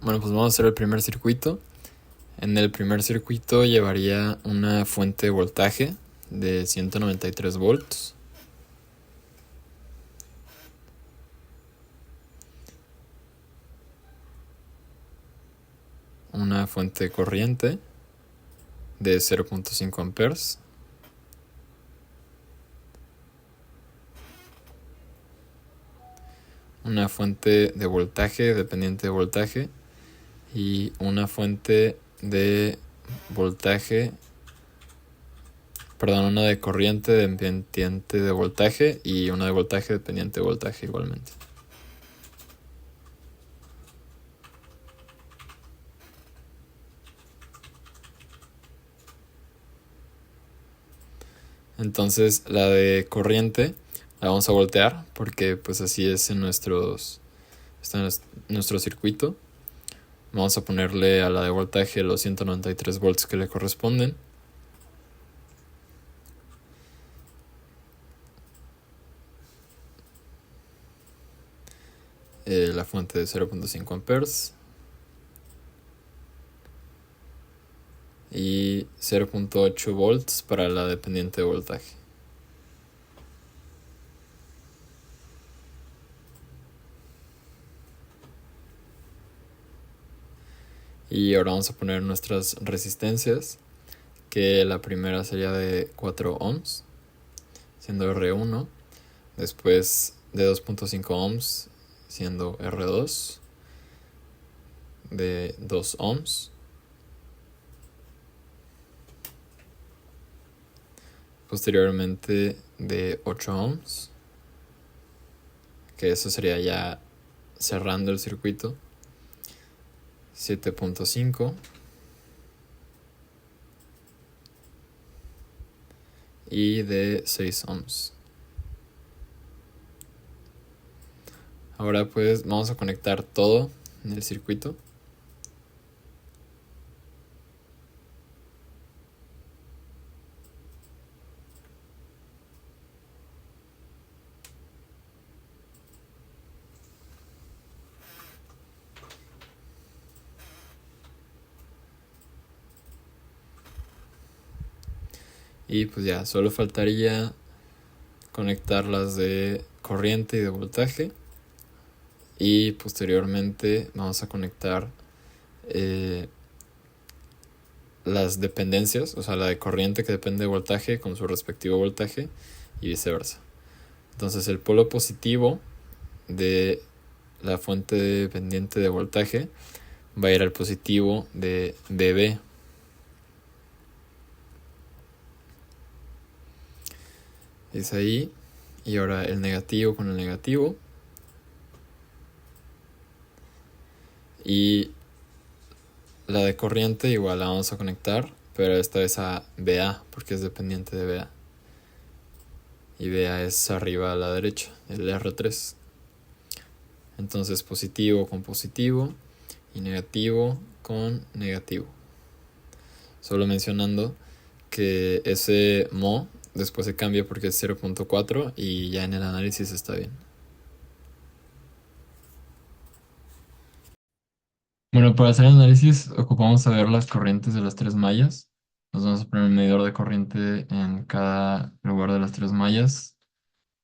Bueno, pues vamos a hacer el primer circuito. En el primer circuito llevaría una fuente de voltaje de 193 volts. Una fuente de corriente de 0.5 amperes. Una fuente de voltaje dependiente de voltaje y una fuente de voltaje, una de corriente dependiente de voltaje y una de voltaje dependiente de voltaje igualmente. Entonces la de corriente la vamos a voltear porque pues así es en nuestro circuito. Vamos a ponerle a la de voltaje los 193 volts que le corresponden. La fuente de 0.5 amperes y 0.8 volts para la dependiente de voltaje. Y ahora vamos a poner nuestras resistencias, que la primera sería de 4 ohms, siendo R1, después de 2.5 ohms, siendo R2, de 2 ohms, posteriormente de 8 ohms, que eso sería ya cerrando el circuito, 7.5 y de 6 ohms. Ahora pues vamos a conectar todo en el circuito. Y pues ya, solo faltaría conectar las de corriente y de voltaje. Y posteriormente vamos a conectar las dependencias, o sea, la de corriente que depende de voltaje con su respectivo voltaje y viceversa. Entonces el polo positivo de la fuente dependiente de voltaje va a ir al positivo de BB. Es ahí. Y ahora el negativo con el negativo. Y la de corriente igual la vamos a conectar, pero esta vez a BA, porque es dependiente de BA. Y BA es arriba a la derecha, el R3. Entonces positivo con positivo y negativo con negativo. Solo mencionando que ese mo después se cambia porque es 0.4 y ya en el análisis está bien. Bueno, para hacer el análisis ocupamos saber las corrientes de las tres mallas. Nos vamos a poner un medidor de corriente en cada lugar de las tres mallas.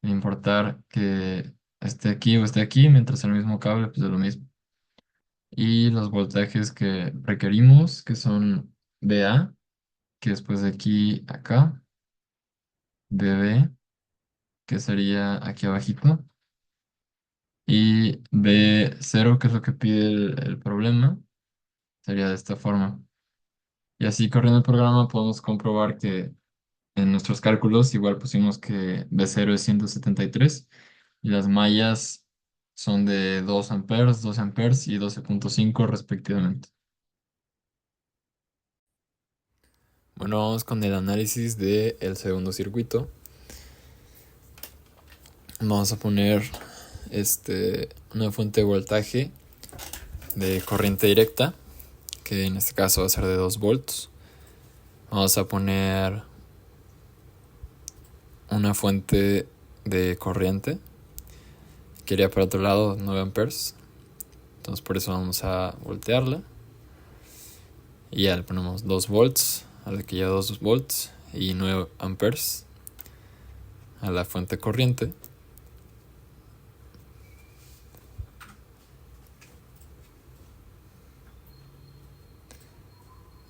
Sin importar que esté aquí o esté aquí, mientras el mismo cable, pues es lo mismo. Y los voltajes que requerimos, que son VA, que después de aquí a acá, BB, que sería aquí abajito, y B0, que es lo que pide el problema, sería de esta forma. Y así corriendo el programa podemos comprobar que en nuestros cálculos igual pusimos que B0 es 173 y las mallas son de 2 amperes, 12 amperes y 12.5 respectivamente. Bueno, vamos con el análisis del segundo circuito. Vamos a poner una fuente de voltaje de corriente directa, que en este caso va a ser de 2 volts. Vamos a poner una fuente de corriente, que iría para otro lado, 9 amperes. Entonces por eso vamos a voltearla. Y ya le ponemos 2 volts a la que lleva 2 volts y 9 amperes a la fuente corriente.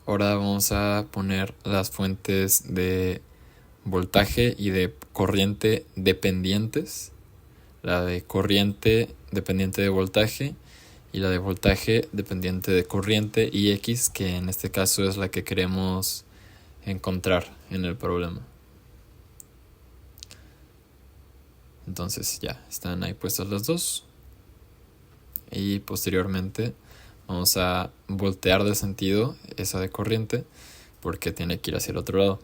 Ahora vamos a poner las fuentes de voltaje y de corriente dependientes. La de corriente dependiente de voltaje y la de voltaje dependiente de corriente Ix, que en este caso es la que queremos encontrar en el problema. Entonces ya están ahí puestas las dos. Y posteriormente vamos a voltear de sentido esa de corriente porque tiene que ir hacia el otro lado.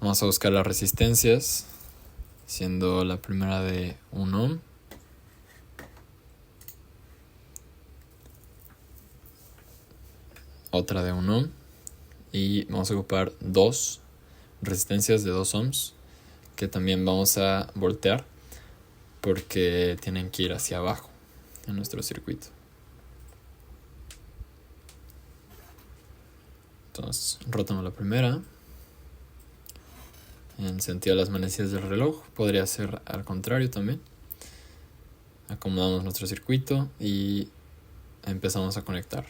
Vamos a buscar las resistencias, siendo la primera de 1 ohm, otra de 1 ohm, y vamos a ocupar dos resistencias de 2 ohms que también vamos a voltear porque tienen que ir hacia abajo en nuestro circuito. Entonces rotamos la primera en sentido de las manecillas del reloj. Podría ser al contrario también. Acomodamos nuestro circuito y empezamos a conectar.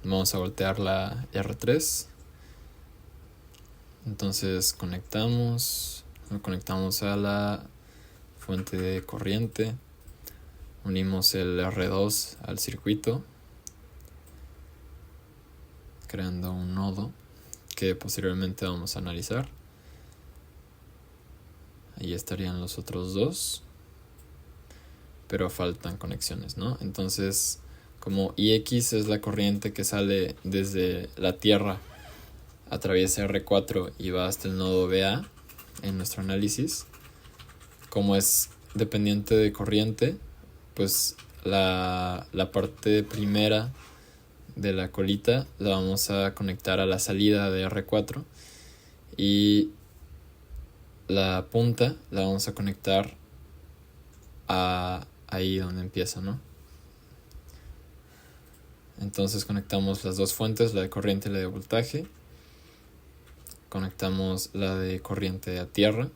Vamos a voltear la R3. Entonces lo conectamos a la fuente de corriente. Unimos el R2 al circuito, creando un nodo que posteriormente vamos a analizar. Ahí estarían los otros dos, pero faltan conexiones, ¿no? Entonces, como Ix es la corriente que sale desde la Tierra, atraviesa R4 y va hasta el nodo BA en nuestro análisis, como es dependiente de corriente, pues la parte primera de la colita la vamos a conectar a la salida de R4 y la punta la vamos a conectar a ahí donde empieza, ¿no? Entonces conectamos las dos fuentes, la de corriente y la de voltaje. Conectamos la de corriente a tierra.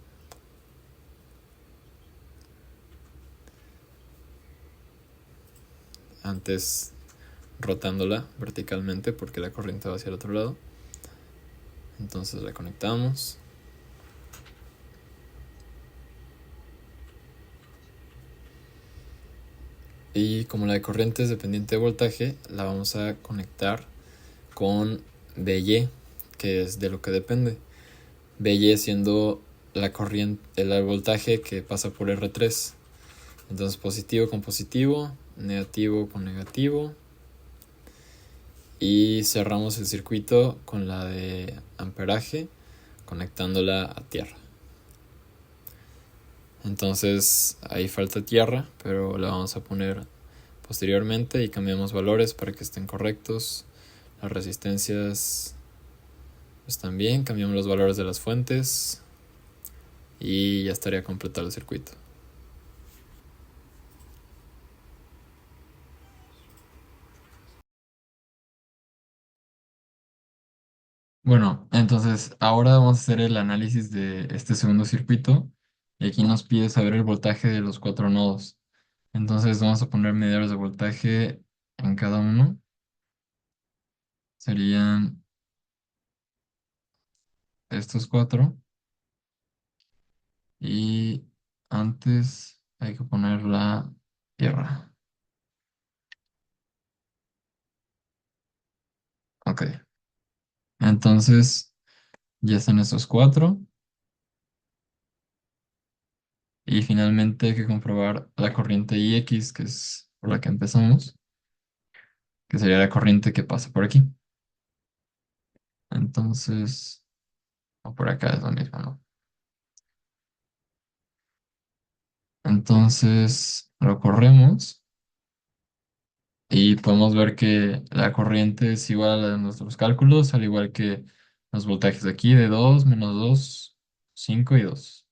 Antes rotándola verticalmente porque la corriente va hacia el otro lado. Entonces la conectamos. Y como la de corriente es dependiente de voltaje, la vamos a conectar con BY, que es de lo que depende. BY siendo la corriente, el voltaje que pasa por R3. Entonces positivo con positivo, negativo con negativo. Y cerramos el circuito con la de amperaje, conectándola a tierra. Entonces ahí falta tierra, pero la vamos a poner posteriormente y cambiamos valores para que estén correctos. Las resistencias están bien, cambiamos los valores de las fuentes y ya estaría completado el circuito. Bueno, entonces ahora vamos a hacer el análisis de este segundo circuito y aquí nos pide saber el voltaje de los cuatro nodos. Entonces vamos a poner medidores de voltaje en cada uno. Serían estos cuatro y antes hay que poner la tierra. Ok, entonces ya están estos cuatro y finalmente hay que comprobar la corriente Ix, que es por la que empezamos, que sería la corriente que pasa por aquí. Entonces, o por acá es lo mismo, ¿no? Entonces lo corremos y podemos ver que la corriente es igual a la de nuestros cálculos, al igual que los voltajes de aquí de 2 -2 5 y 2.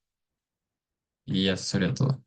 y eso sería todo.